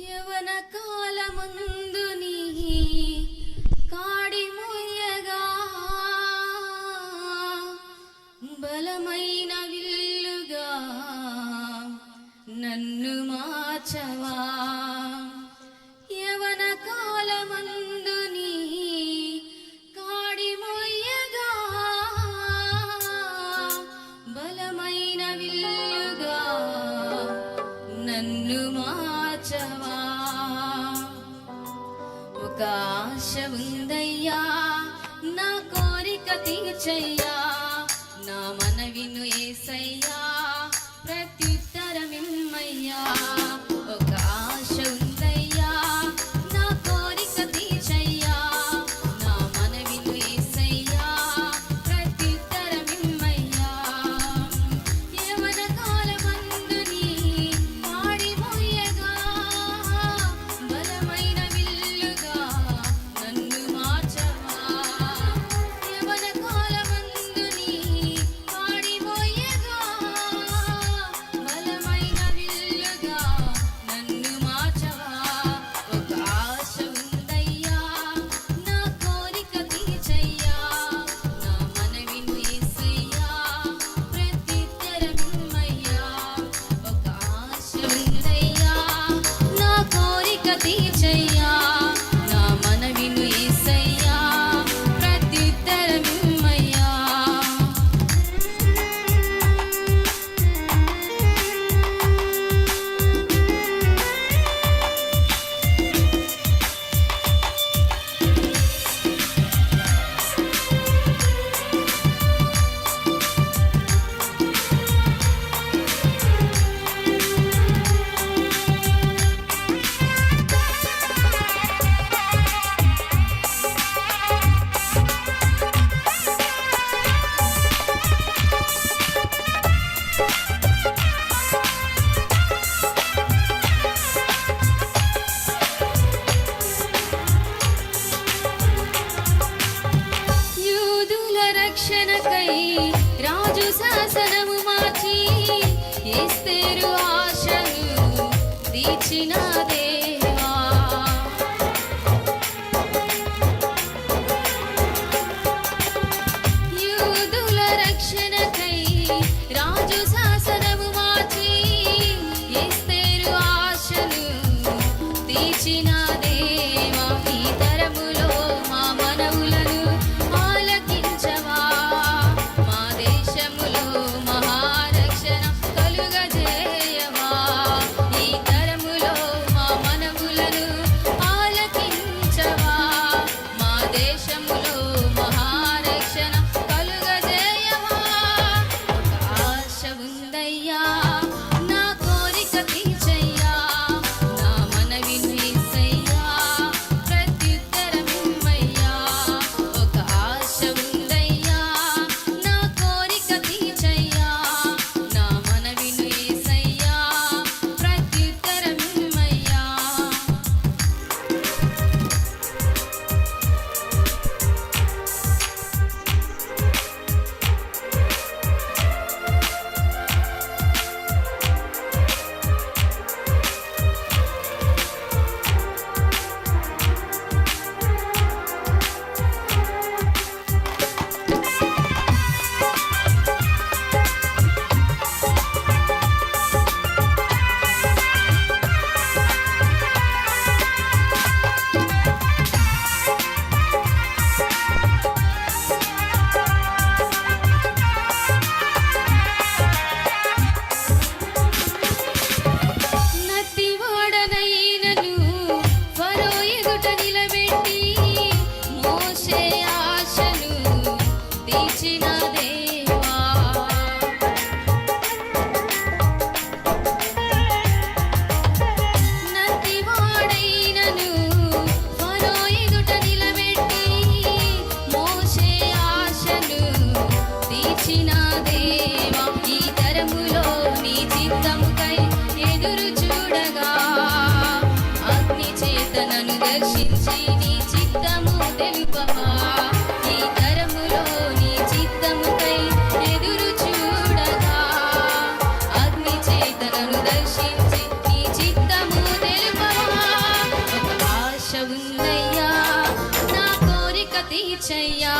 యవన కాలమందు నీ కాడి మొయ్యగా బలమైన విల్లుగా నన్ను మార్చవా. యవన కాలమందు నీ కాడి మొయ్యగా బలమైన విల్లుగా నన్ను మార్చవా. ఒక ఆశ ఉందయ్యా, నా కోరిక తీర్చయ్యా, నా మనవిను యేసయ్యా, ప్రత్యుత్తరమిమ్మయ్యా. ఒక ఆశ ఉందయ్యా, నా కోరిక తీర్చయ్యా, నా మనవిను యేసయ్యా, ప్రత్యుత్తరమిమ్మయ్యా. యవన కాలమందు నీ కాడి మొయ్యగా బలమైన విల్లుగా నన్ను మార్చవా. యవన కాలమందు నీ కాడి మొయ్యగా బలమైన విల్లుగా నన్ను మార్చవా. ఒక ఆశ ఉందయ్యా, నా కోరిక తీర్చయ్యా, నా మనవిను యేసయ్యా, ప్రత్యుత్తరమిమ్మయ్యా. ఒక ఆశ ఉందయ్యా, నా కోరిక తీర్చయ్యా, నా మనవిను యేసయ్యా, ప్రత్యుత్తరమిమ్మయ్యా. యూదుల రక్షణకై రాజు శాసనము మార్చి ఎస్తేరు ఆశను తీర్చిన దేవా. యూదుల రక్షణకై రాజు శాసనము మార్చి ఎస్తేరు ఆశను తీర్చిన దేవా. ఈ తరములో మా మనవులను ఆలకించవా, మా దేశములో మహారక్షణ కలుగజేయవా. ఈ తరములో మా మనవులను ఆలకించవా, మా దేశములో మహారక్షణ కలుగజేయవా. ఒక ఆశ ఉందయ్యా, నా కోరిక తీర్చయ్యా, నా మనవిను యేసయ్యా, ప్రత్యుత్తరమిమ్మయ్యా. ఒక ఆశ ఉందయ్యా, నా కోరిక తీర్చయ్యా, నా మనవిను యేసయ్యా, ప్రత్యుత్తరమిమ్మయ్యా. నత్తివాడనైనను ఫరో ఎదుట నిలబెట్టి మోషే ఆశను తీర్చిన దేవా. నత్తివాడైనను ఫరో ఎదుట నిలబెట్టి మోషే ఆశను తీర్చిన దేవా. ఈ తరములో నీ చిత్తముకై ఎదురు చూడగా అగ్ని చేతనను దర్శించి నీ చిత్తము తెలుపవా. ఈ తరములో నీ చిత్తముకై ఎదురు చూడగా అగ్ని చేతనను దర్శించి నీ చిత్తము తెలుపవా. యేసయ్యా